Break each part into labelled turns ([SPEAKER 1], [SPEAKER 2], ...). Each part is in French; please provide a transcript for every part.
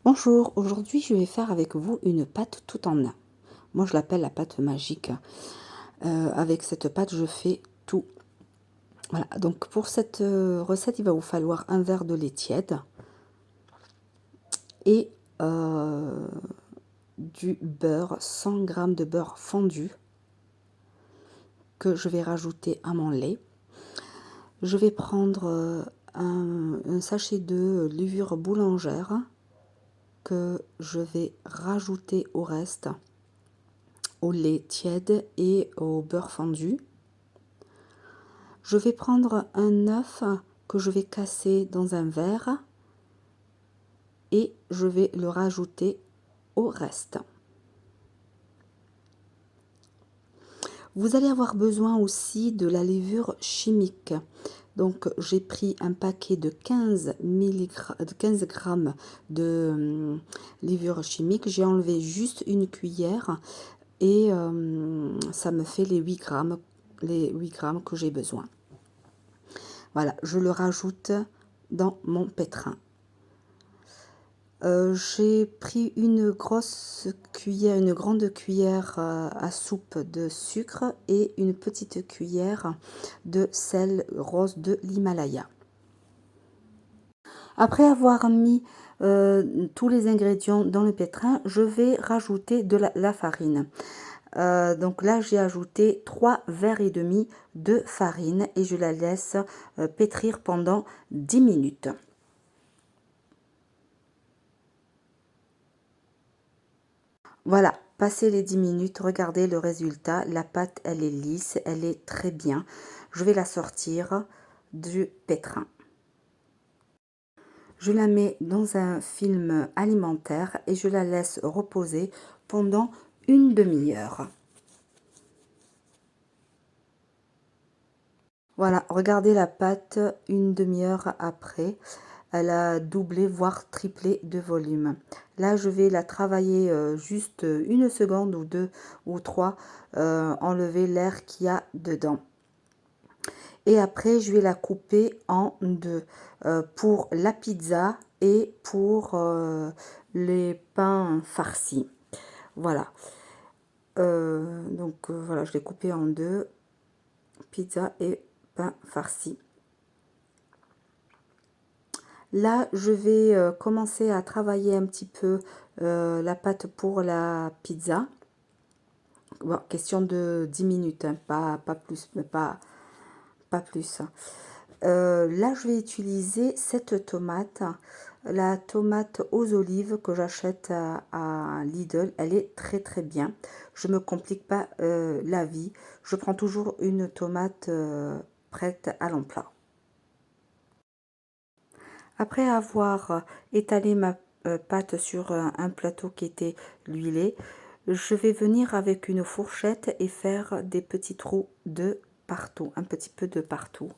[SPEAKER 1] Bonjour, aujourd'hui je vais faire avec vous une pâte tout en un. Moi je l'appelle la pâte magique. Avec cette pâte je fais tout. Voilà, donc pour cette recette il va vous falloir un verre de lait tiède et du beurre, 100 g de beurre fondu que je vais rajouter à mon lait. Je vais prendre un sachet de levure boulangère que je vais rajouter au reste, au lait tiède et au beurre fondu. Je vais prendre un œuf que je vais casser dans un verre et je vais le rajouter au reste. Vous allez avoir besoin aussi de la levure chimique. Donc j'ai pris un paquet de 15 grammes de levure chimique. J'ai enlevé juste une cuillère et ça me fait les 8 grammes que j'ai besoin. Voilà, je le rajoute dans mon pétrin. J'ai pris une grande cuillère à soupe de sucre et une petite cuillère de sel rose de l'Himalaya. Après avoir mis tous les ingrédients dans le pétrin, je vais rajouter de la farine. Donc là, j'ai ajouté 3 verres et demi de farine et je la laisse pétrir pendant 10 minutes. Voilà, passé les 10 minutes, regardez le résultat. La pâte, elle est lisse, elle est très bien. Je vais la sortir du pétrin. Je la mets dans un film alimentaire et je la laisse reposer pendant une demi-heure. Voilà, regardez la pâte une demi-heure après. Elle a doublé, voire triplé de volume. Là, je vais la travailler juste une seconde ou deux ou trois, enlever l'air qu'il y a dedans. Et après, je vais la couper en deux pour la pizza et pour les pains farcis. Voilà. Voilà, je l'ai coupé en deux, pizza et pain farci. Là, je vais commencer à travailler un petit peu la pâte pour la pizza. Bon, question de 10 minutes, hein, pas plus, mais pas plus. Là, je vais utiliser cette tomate, la tomate aux olives que j'achète à Lidl. Elle est très très bien. Je ne me complique pas la vie. Je prends toujours une tomate prête à l'emploi. Après avoir étalé ma pâte sur un plateau qui était huilé, je vais venir avec une fourchette et faire des petits trous de partout, un petit peu de partout.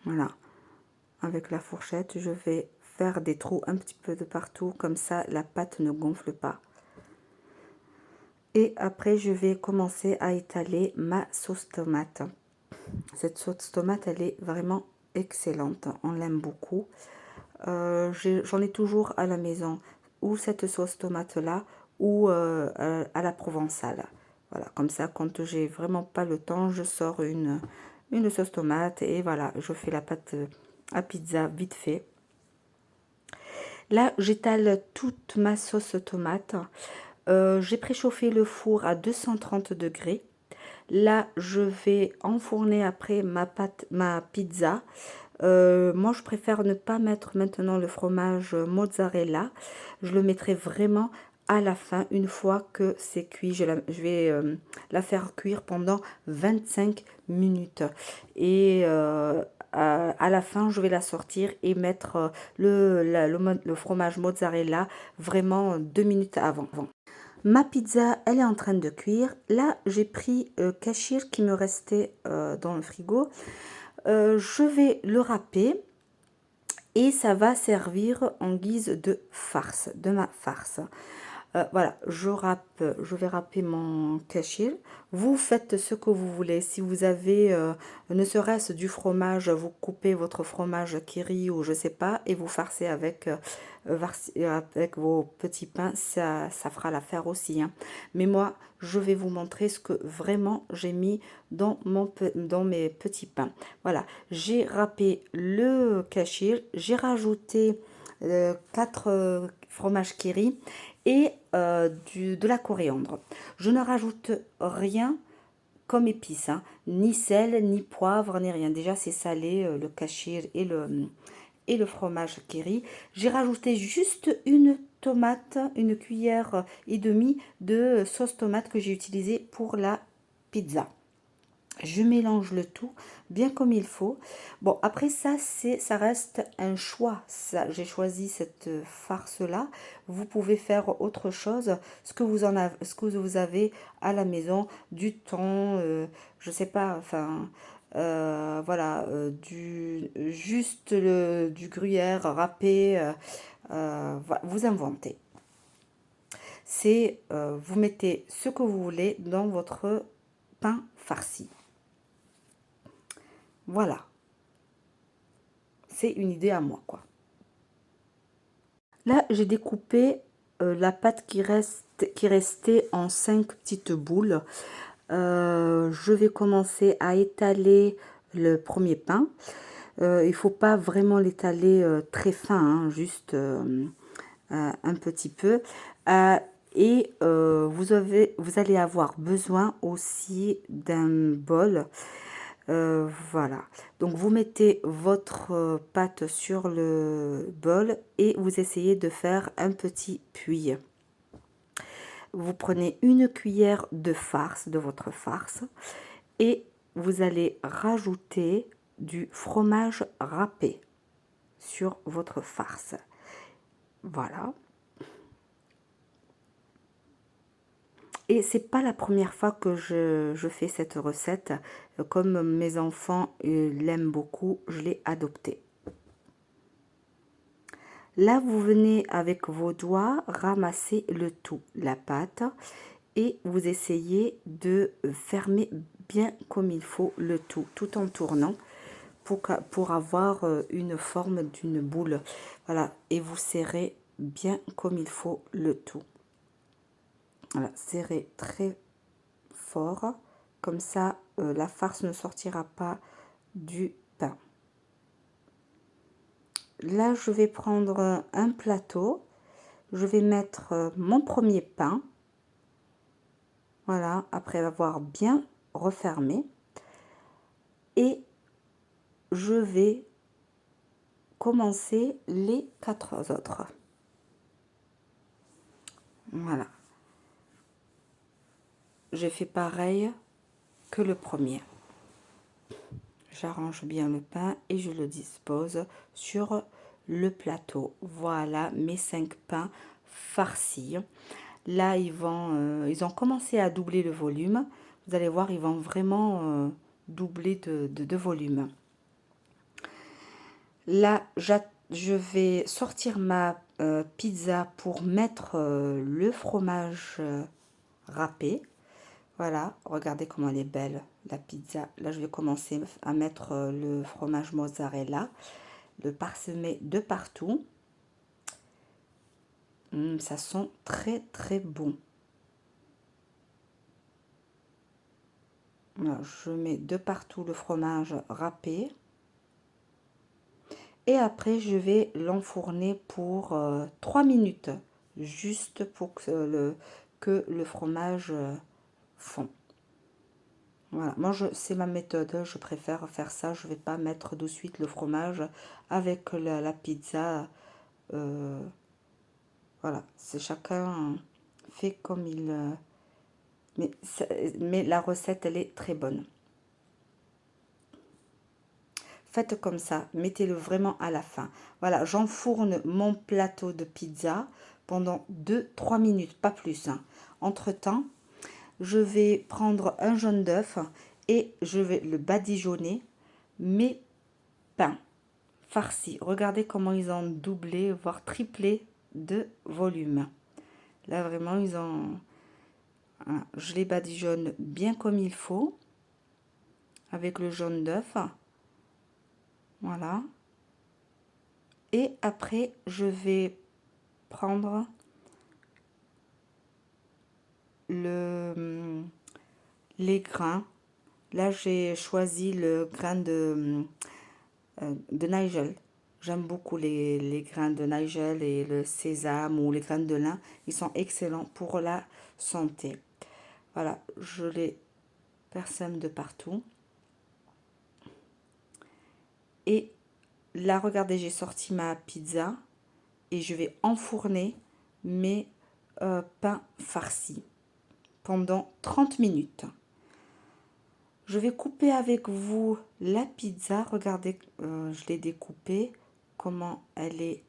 [SPEAKER 1] Voilà, avec la fourchette, je vais faire des trous un petit peu de partout, comme ça la pâte ne gonfle pas. Et après, je vais commencer à étaler ma sauce tomate. Cette sauce tomate, elle est vraiment excellente, on l'aime beaucoup. J'en ai toujours à la maison, ou cette sauce tomate là, ou à la provençale. Voilà, comme ça, quand j'ai vraiment pas le temps, je sors une sauce tomate et voilà, je fais la pâte à pizza vite fait. Là, j'étale toute ma sauce tomate. J'ai préchauffé le four à 230 degrés. Là, je vais enfourner après ma pizza. Moi, je préfère ne pas mettre maintenant le fromage mozzarella. Je le mettrai vraiment à la fin, une fois que c'est cuit. Je vais la faire cuire pendant 25 minutes. Et à la fin, je vais la sortir et mettre le fromage mozzarella vraiment 2 minutes avant. Ma pizza, elle est en train de cuire. Là, j'ai pris cachir qui me restait dans le frigo. Je vais le râper et ça va servir en guise de farce, de ma farce. Voilà, je vais râper mon kachir. Vous faites ce que vous voulez. Si vous avez ne serait-ce du fromage, vous coupez votre fromage kiri ou je sais pas et vous farcez avec vos petits pains, ça fera l'affaire aussi, hein. Mais moi, je vais vous montrer ce que vraiment j'ai mis dans mes petits pains. Voilà, j'ai râpé le kachir, j'ai rajouté 4 fromages kiri et de la coriandre. Je ne rajoute rien comme épice, hein, ni sel, ni poivre, ni rien. Déjà, c'est salé, le kachir et le fromage kiri. J'ai rajouté juste une tomate, une cuillère et demie de sauce tomate que j'ai utilisée pour la pizza. Je mélange le tout bien comme il faut. Bon, après ça, ça reste un choix. Ça, j'ai choisi cette farce-là. Vous pouvez faire autre chose, ce que vous avez à la maison, du thon, je sais pas, enfin, voilà, du gruyère râpé, voilà, vous inventez. Vous mettez ce que vous voulez dans votre pain farci. Voilà, c'est une idée à moi, quoi. Là, j'ai découpé la pâte qui restait en 5 petites boules. Je vais commencer à étaler le premier pain. Il ne faut pas vraiment l'étaler très fin, hein, juste un petit peu. Vous allez avoir besoin aussi d'un bol. Voilà, donc vous mettez votre pâte sur le bol et vous essayez de faire un petit puits. Vous prenez une cuillère de farce, de votre farce, et vous allez rajouter du fromage râpé sur votre farce. Voilà. Et c'est pas la première fois que je fais cette recette. Comme mes enfants l'aiment beaucoup, je l'ai adoptée. Là, vous venez avec vos doigts ramasser le tout, la pâte, et vous essayez de fermer bien comme il faut le tout en tournant pour avoir une forme d'une boule. Voilà, et vous serrez bien comme il faut le tout. Voilà, serrez très fort, comme ça la farce ne sortira pas du pain. Là, je vais prendre un plateau, je vais mettre mon premier pain, voilà, après avoir bien refermé, et je vais commencer les 4 autres. Voilà, j'ai fait pareil que le premier. J'arrange bien le pain et je le dispose sur le plateau. Voilà mes 5 pains farcis. Là, ils ont commencé à doubler le volume. Vous allez voir, ils vont vraiment doubler de volume. Là, je vais sortir ma pizza pour mettre le fromage râpé. Voilà, regardez comment elle est belle, la pizza. Là, je vais commencer à mettre le fromage mozzarella, le parsemer de partout. Ça sent très, très bon. Voilà, je mets de partout le fromage râpé. Et après, je vais l'enfourner pour 3 minutes, juste pour que le fromage fond. Voilà, moi c'est ma méthode, je préfère faire ça, je ne vais pas mettre de suite le fromage avec la pizza. Voilà, c'est chacun fait comme il... mais la recette, elle est très bonne. Faites comme ça, mettez-le vraiment à la fin. Voilà, j'enfourne mon plateau de pizza pendant 2-3 minutes, pas plus, hein. Entre-temps, je vais prendre un jaune d'œuf et je vais le badigeonner mes pains farcis. Regardez comment ils ont doublé, voire triplé de volume. Là, vraiment, ils ont... Voilà, je les badigeonne bien comme il faut, avec le jaune d'œuf. Voilà. Et après, je vais prendre les grains. Là, j'ai choisi le grain de Nigel. J'aime beaucoup les grains de Nigel et le sésame ou les grains de lin. Ils sont excellents pour la santé. Voilà, je les parsème de partout. Et là, regardez, j'ai sorti ma pizza et je vais enfourner mes pains farcis pendant 30 minutes. Je vais couper avec vous la pizza. Regardez, je l'ai découpée, comment elle est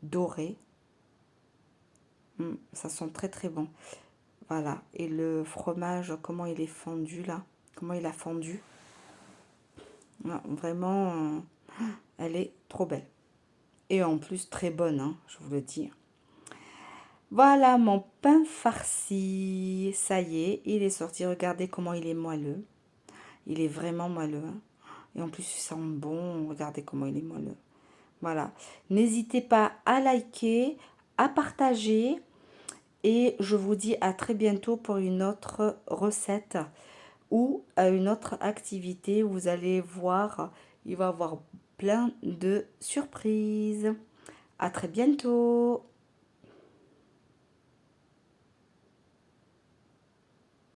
[SPEAKER 1] dorée. Ça sent très très bon. Voilà. Et le fromage, comment il est fondu là. Comment il a fondu. Vraiment, elle est trop belle. Et en plus très bonne, hein, je vous le dis. Voilà mon pain farci. Ça y est, il est sorti. Regardez comment il est moelleux. Il est vraiment moelleux. Hein. Et en plus, il sent bon. Regardez comment il est moelleux. Voilà. N'hésitez pas à liker, à partager. Et je vous dis à très bientôt pour une autre recette ou à une autre activité. Vous allez voir, il va y avoir plein de surprises. À très bientôt.